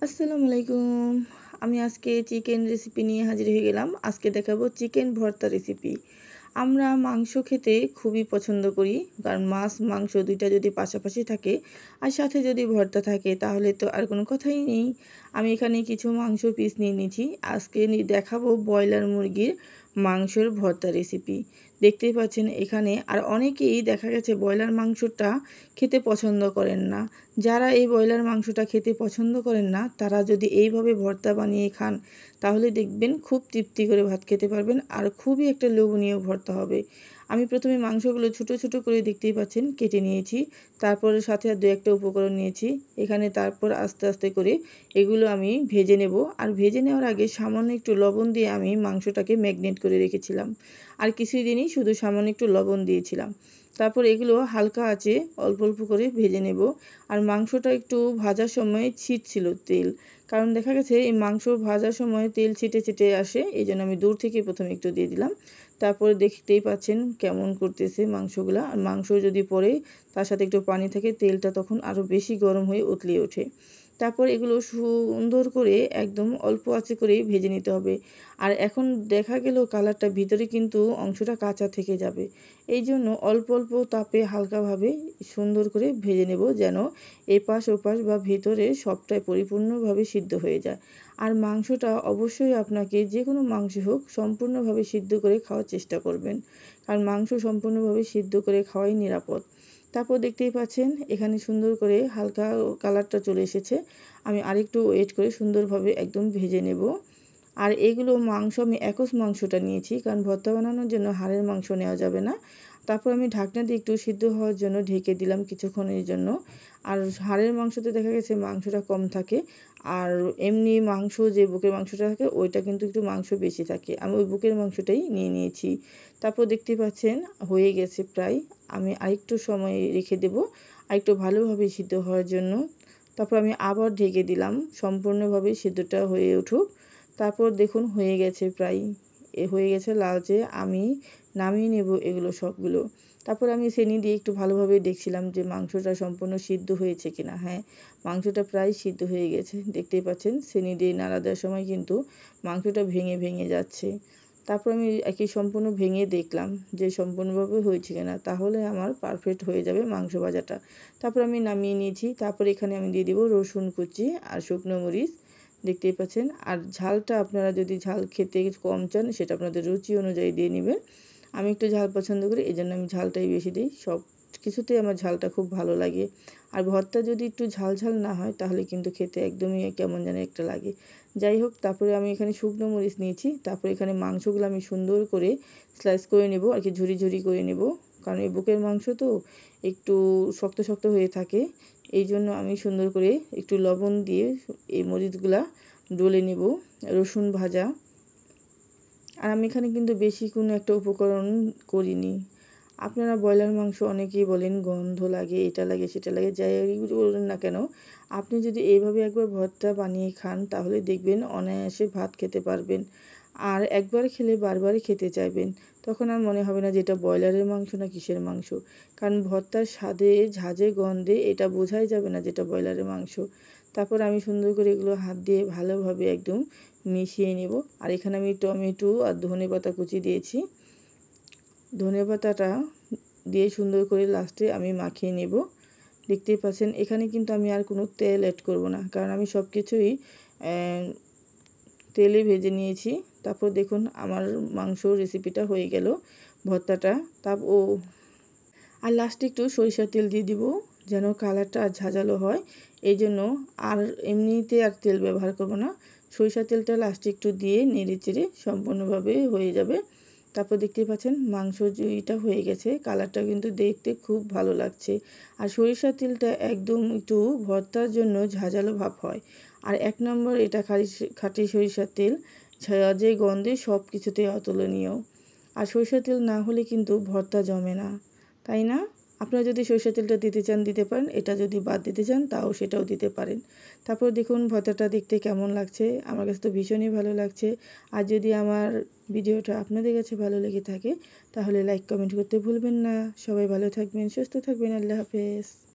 আসসালামু আলাইকুম। আমি আজকে চিকেন রেসিপি নিয়ে হাজির হয়ে গেলাম। আজকে দেখাবো চিকেন ভর্তা রেসিপি। আমরা মাংস খেতে খুবই পছন্দ করি, কারণ মাছ মাংস দুইটা যদি পাশাপাশি থাকে আর সাথে যদি ভর্তা থাকে তাহলে তো আর কোনো কথাই নেই। আমি এখানে কিছু মাংস পিস নিয়ে নিয়েছি। আজকে দেখাবো ব্রয়লার মুরগির মাংসের ভর্তা রেসিপি। দেখতেই পাচ্ছেন এখানে, আর অনেকেই দেখা গেছে ব্রয়লার মাংসটা খেতে পছন্দ করেন না। যারা এই ব্রয়লার মাংসটা খেতে পছন্দ করেন না তারা যদি এইভাবে ভর্তা বানিয়ে খান তাহলে দেখবেন খুব তৃপ্তি করে ভাত খেতে পারবেন, আর খুবই একটা লোভনীয় ভর্তা হবে। আমি প্রথমে মাংসগুলো ছোট ছোট করে দেখতেই পাচ্ছেন কেটে নিয়েছি। তারপরে সাথে আর দু একটা উপকরণ নিয়েছি এখানে। তারপর আস্তে আস্তে করে এগুলো আমি ভেজে নেব। আর ভেজে নেওয়ার আগে সামান্য একটু লবণ দিয়ে আমি মাংসটাকে ম্যাগনেট করে রেখেছিলাম। আর কিছুই দিনই শুধু সামান্য একটু লবণ দিয়েছিলাম। তারপর এগুলো হালকা আঁচে অল্প অল্প করে ভেজে নেব। আর মাংসটা একটু ভাজার সময় ছিটছিল তেল, কারণ দেখা গেছে এই মাংস ভাজার সময় তেল ছিটে ছিটে আসে, এই জন্য আমি দূর থেকে প্রথমে একটু দিয়ে দিলাম। তারপরে দেখতেই পাচ্ছেন কেমন করতেছে মাংসগুলা। আর মাংস যদি পরে তার সাথে একটু পানি থাকে তেলটা তখন আরও বেশি গরম হয়ে উতলিয়ে ওঠে। তারপর এগুলো সুন্দর করে একদম অল্প আঁচে করে ভেজে নিতে হবে। আর এখন দেখা গেল কালারটা ভিতরে কিন্তু অংশটা কাঁচা থেকে যাবে, এই জন্য অল্প অল্প তাপে হালকাভাবে সুন্দর করে ভেজে নেব, যেন এপাশ ওপাশ বা ভেতরে সবটাই পরিপূর্ণভাবে সিদ্ধ হয়ে যায়। আর মাংসটা অবশ্যই আপনাকে যে কোনো মাংস হোক সম্পূর্ণভাবে সিদ্ধ করে খাওয়ার চেষ্টা করবেন, কারণ মাংস সম্পূর্ণভাবে সিদ্ধ করে খাওয়াই নিরাপদ। তারপর দেখতেই পাচ্ছেন এখানে সুন্দর করে হালকা কালারটা চলে এসেছে। আমি আরেকটু ওয়েট করে সুন্দরভাবে একদম ভেজে নেব। আর এগুলো মাংস আমি একস মাংসটা নিয়েছি, কারণ ভর্তা বানানোর জন্য হাড়ের মাংস নেওয়া যাবে না। তারপর আমি ঢাকনা দিয়ে একটু সিদ্ধ হওয়ার জন্য ঢেকে দিলাম কিছুক্ষণের জন্য। আর হাড়ের মাংসতে দেখা গেছে মাংসটা কম থাকে, আর এমনি মাংস যে বুকের মাংসটা থাকে ওইটা কিন্তু একটু মাংস বেশি থাকে। আমি ওই বুকের মাংসটাই নিয়ে নিয়েছি। তারপর দেখতে পাচ্ছেন হয়ে গেছে প্রায়। আমি আরেকটু সময় রেখে দেব আরেকটু ভালোভাবে সিদ্ধ হওয়ার জন্য। তারপর আমি আবার ঢেকে দিলাম সম্পূর্ণভাবে সিদ্ধটা হয়ে উঠুক। তারপর দেখুন হয়ে গেছে প্রায়, হয়ে গেছে লালচে। আমি নামিয়ে নেব এগুলো সবগুলো। তারপর আমি ছেনি দিয়ে একটু ভালোভাবে দেখছিলাম যে মাংসটা সম্পূর্ণ সিদ্ধ হয়েছে কিনা। হ্যাঁ, মাংসটা প্রায় সিদ্ধ হয়ে গেছে। দেখতেই পাচ্ছেন ছেনি দিয়ে নাড়া দেওয়ার সময় কিন্তু মাংসটা ভেঙে ভেঙে যাচ্ছে। তারপর আমি সম্পূর্ণ ভেঙে দেখলাম যে সম্পূর্ণভাবে হয়েছে কিনা, তাহলে আমার পারফেক্ট হয়ে যাবে মাংস ভাজাটা। তারপর আমি নামিয়ে নিয়েছি। তারপর এখানে আমি দিয়ে দিব রসুন কুচি আর শুকনো মরিচ, দেখতেই পাচ্ছেন। আর ঝালটা আপনারা যদি ঝাল খেতে কম চান সেটা আপনাদের রুচি অনুযায়ী দিয়ে নেবেন। আমি একটু ঝাল পছন্দ করি, এই জন্য আমি ঝালটাই বেশি দিই। সব কিছুতেই আমার ঝালটা খুব ভালো লাগে। আর ভর্তা যদি একটু ঝাল ঝাল না হয় তাহলে কিন্তু খেতে একদমই কেমন যেন একটা লাগে। যাই হোক, তারপরে আমি এখানে শুকনো মরিচ নিয়েছি। তারপরে এখানে মাংসগুলো আমি সুন্দর করে স্লাইস করে নেব, আর কি ঝুরি ঝুরি করে নেব, কারণ এই বুকের মাংস তো একটু শক্ত শক্ত হয়ে থাকে। এই জন্য আমি সুন্দর করে একটু লবণ দিয়ে এই মরিচগুলা ডলে নেব। রসুন ভাজা। আর আমি এখানে কিন্তু বেশি কোনো একটা উপকরণ করিনি। আপনারা ব্রয়লার মাংস অনেকেই বলেন গন্ধ লাগে, এটা লাগে সেটা লাগে, যাই বলেন না কেন, আপনি যদি এইভাবে একবার ভর্তা বানিয়ে খান তাহলে দেখবেন অনায়াসে ভাত খেতে পারবেন। আর একবার খেলে বারবারই খেতে চাইবেন। তখন আর মনে হবে না যে এটা ব্রয়লারের মাংস না কিসের মাংস, কারণ ভর্তার স্বাদে ঝাঁঝে গন্ধে এটা বোঝাই যাবে না যেটা ব্রয়লারের মাংস। তারপর আমি সুন্দর করে এগুলো হাত দিয়ে ভালোভাবে একদম মিশিয়ে নেব। আর এখানে আমি টমেটো আর ধনেপাতা কুচি দিয়েছি। ধনেপাতাটা দিয়ে সুন্দর করে লাস্টে আমি মাখিয়ে নেব। দেখতেই পাচ্ছেন এখানে কিন্তু আমি আর কোনো তেল অ্যাড করব না, কারণ আমি সব কিছুই তেলে ভেজে নিয়েছি। তারপর দেখুন আমার মাংস রেসিপিটা হয়ে গেল, ভর্তাটা। আর লাস্টে একটু সরিষার তেল দিয়ে দিব যেন কালারটা আর ঝাঁঝালো হয়, এই জন্য। আর এমনিতে আর তেল ব্যবহার করব না, সরিষার তেলটা লাস্টে একটু দিয়ে নেড়ে চেড়ে সম্পূর্ণভাবে হয়ে যাবে। তারপর দেখতেই পাচ্ছেন মাংস জুইটা হয়ে গেছে, কালারটা কিন্তু দেখতে খুব ভালো লাগছে। আর সরিষার তেলটা একদম একটু ভর্তার জন্য ঝাঁঝালো ভাব হয়। আর এক নম্বর এটা খাঁটি সরিষার তেল, যে গন্ধে সব কিছুতে অতুলনীয়। আর সরিষার তেল না হলে কিন্তু ভর্তা জমে না, তাই না? আপনারা যদি সরিষার তেলটা দিতে চান দিতে পারেন, এটা যদি বাদ দিতে চান তাও সেটাও দিতে পারেন। তারপর দেখুন ভর্তাটা দেখতে কেমন লাগছে, আমার কাছে তো ভীষণই ভালো লাগছে। আর যদি আমার ভিডিওটা আপনাদের কাছে ভালো লেগে থাকে তাহলে লাইক কমেন্ট করতে ভুলবেন না। সবাই ভালো থাকবেন, সুস্থ থাকবেন। আল্লাহ হাফেজ।